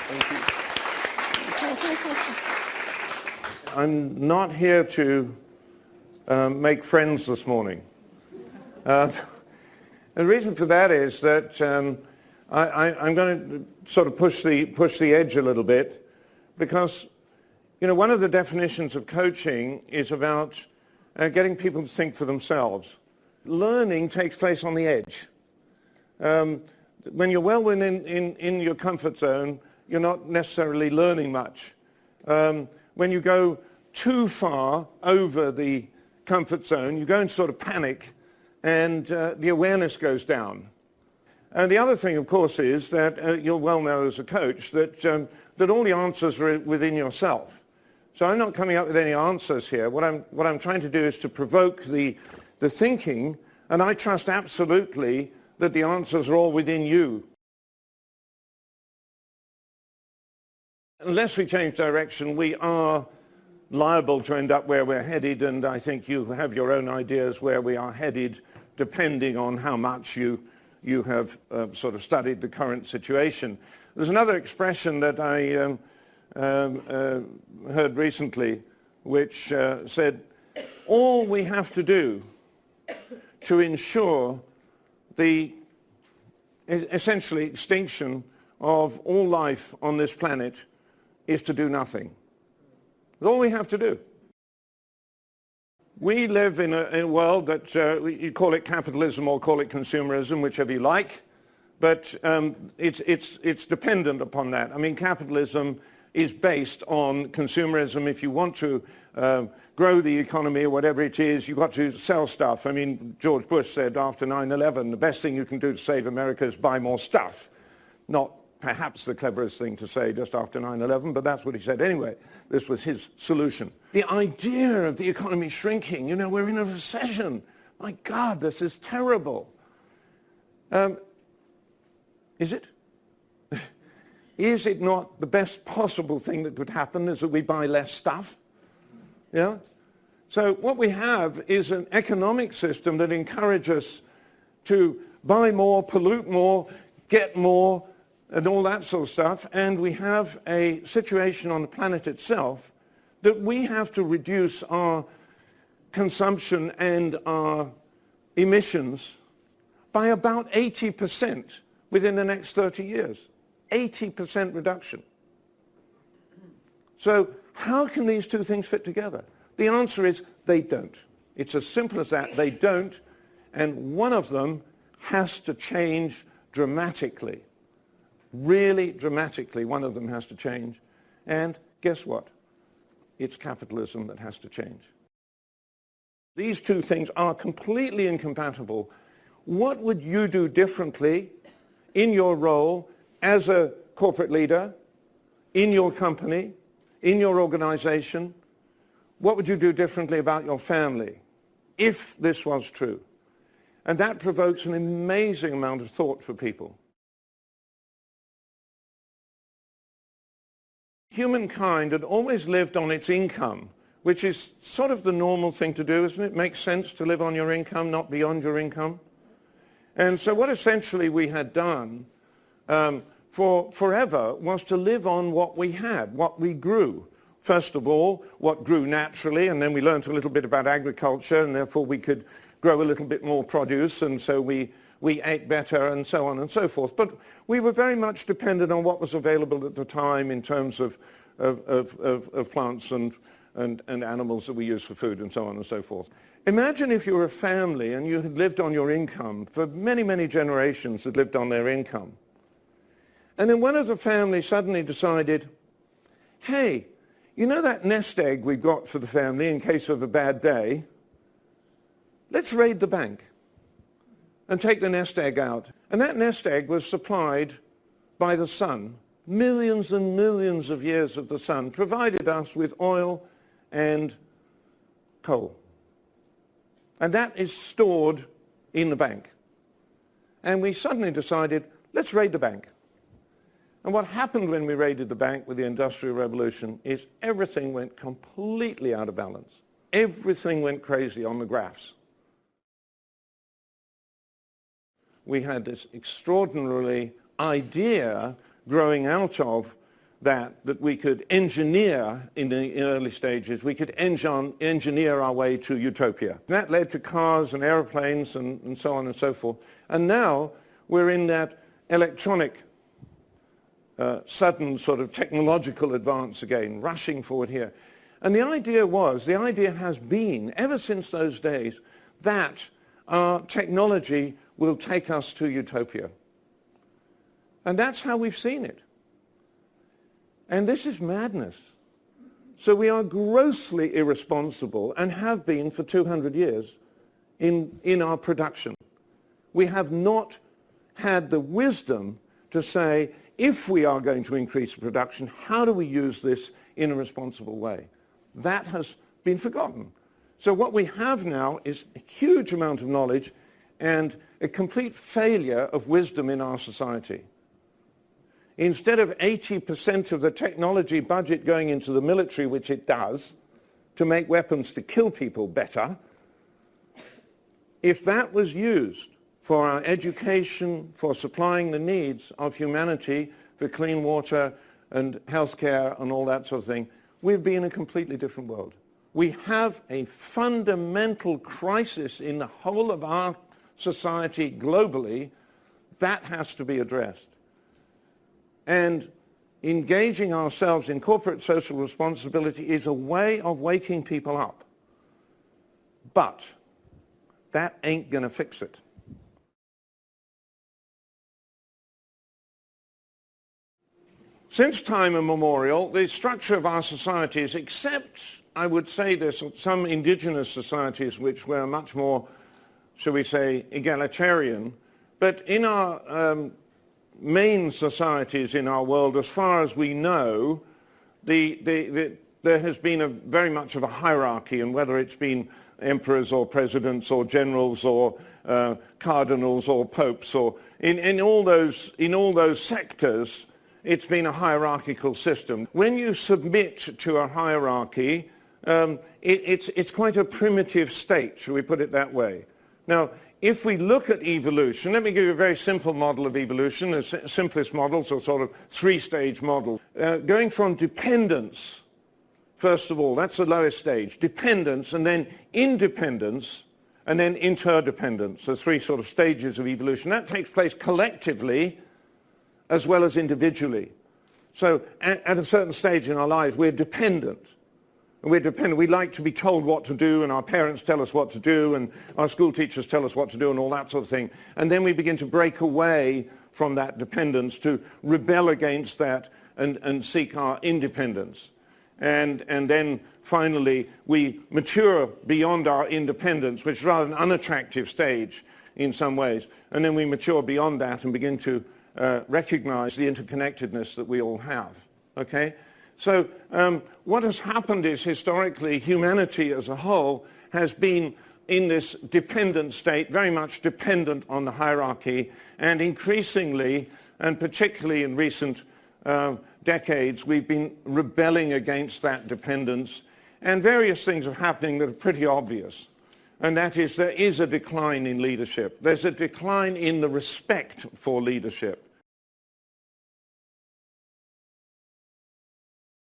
Thank you. I'm not here to make friends this morning. The reason for that is that I'm going to sort of push the edge a little bit, because one of the definitions of coaching is about getting people to think for themselves. Learning takes place on the edge. When you're well in your comfort zone, you're not necessarily learning much. When you go too far over the comfort zone, you go into sort of panic, and the awareness goes down. And the other thing, of course, is that you'll well know as a coach that all the answers are within yourself. So I'm not coming up with any answers here. What I'm trying to do is to provoke the thinking, and I trust absolutely that the answers are all within you. Unless we change direction, we are liable to end up where we're headed, and I think you have your own ideas where we are headed, depending on how much you have sort of studied the current situation. There's another expression that I heard recently, which said, all we have to do to ensure the essentially extinction of all life on this planet is to do nothing. That's all we have to do. We live in a world that you call it capitalism or call it consumerism, whichever you like, but it's dependent upon that. I mean, capitalism is based on consumerism. If you want to grow the economy or whatever it is, you've got to sell stuff. I mean, George Bush said after 9/11, the best thing you can do to save America is buy more stuff. Not perhaps the cleverest thing to say just after 9/11, but that's what he said anyway. This was his solution. The idea of the economy shrinking, we're in a recession. My God, this is terrible. Is it? Is it not the best possible thing that could happen is that we buy less stuff? Yeah? So what we have is an economic system that encourages us to buy more, pollute more, get more, and all that sort of stuff. And we have a situation on the planet itself that we have to reduce our consumption and our emissions by about 80% within the next 30 years. 80% reduction. So how can these two things fit together? The answer is they don't. It's as simple as that. They don't. And one of them has to change dramatically. Really dramatically, one of them has to change. And guess what? It's capitalism that has to change. These two things are completely incompatible. What would you do differently in your role as a corporate leader, in your company, in your organization? What would you do differently about your family if this was true? And that provokes an amazing amount of thought for people. Humankind had always lived on its income, which is sort of the normal thing to do, isn't it? It makes sense to live on your income, not beyond your income. And so what essentially we had done for forever was to live on what we had, what we grew. First of all, what grew naturally, and then we learned a little bit about agriculture, and therefore we could grow a little bit more produce, and so we ate better, and so on and so forth. But we were very much dependent on what was available at the time in terms of plants and animals that we use for food, and so on and so forth. Imagine if you were a family and you had lived on your income for many, many generations had lived on their income. And then one of the family suddenly decided, hey, you know that nest egg we've got for the family in case of a bad day? Let's raid the bank and take the nest egg out. And that nest egg was supplied by the sun. Millions and millions of years of the sun provided us with oil and coal. And that is stored in the bank. And we suddenly decided, let's raid the bank. And what happened when we raided the bank with the Industrial Revolution is everything went completely out of balance. Everything went crazy on the graphs. We had this extraordinary idea growing out of that we could engineer in the early stages, we could engineer our way to utopia. That led to cars and airplanes and so on and so forth. And now we're in that electronic, sudden sort of technological advance again, rushing forward here. And the idea has been, ever since those days, that our technology will take us to utopia. And that's how we've seen it. And this is madness. So we are grossly irresponsible and have been for 200 years in our production. We have not had the wisdom to say, if we are going to increase production, how do we use this in a responsible way? That has been forgotten. So what we have now is a huge amount of knowledge and a complete failure of wisdom in our society. Instead of 80% of the technology budget going into the military, which it does, to make weapons to kill people better, if that was used for our education, for supplying the needs of humanity, for clean water and healthcare and all that sort of thing, we'd be in a completely different world. We have a fundamental crisis in the whole of our society globally that has to be addressed. And engaging ourselves in corporate social responsibility is a way of waking people up. But that ain't going to fix it. Since time immemorial, the structure of our societies, except I would say there's some indigenous societies which were much more, shall we say, egalitarian, but in our main societies in our world, as far as we know, there has been very much of a hierarchy, and whether it's been emperors or presidents or generals or cardinals or popes, or in all those sectors, it's been a hierarchical system. When you submit to a hierarchy, it's quite a primitive state, shall we put it that way. Now, if we look at evolution, let me give you a very simple model of evolution. The simplest models are sort of three-stage model. Going from dependence, first of all, that's the lowest stage, dependence, and then independence, and then interdependence. The three sort of stages of evolution. That takes place collectively as well as individually. So at a certain stage in our lives, we're dependent. We're dependent. We like to be told what to do, and our parents tell us what to do, and our school teachers tell us what to do, and all that sort of thing. And then we begin to break away from that dependence, to rebel against that and seek our independence. And then finally, we mature beyond our independence, which is rather an unattractive stage in some ways. And then we mature beyond that and begin to recognize the interconnectedness that we all have. Okay? So what has happened is, historically, humanity as a whole has been in this dependent state, very much dependent on the hierarchy, and increasingly, and particularly in recent decades, we've been rebelling against that dependence, and various things are happening that are pretty obvious. And that is, there is a decline in leadership. There's a decline in the respect for leadership.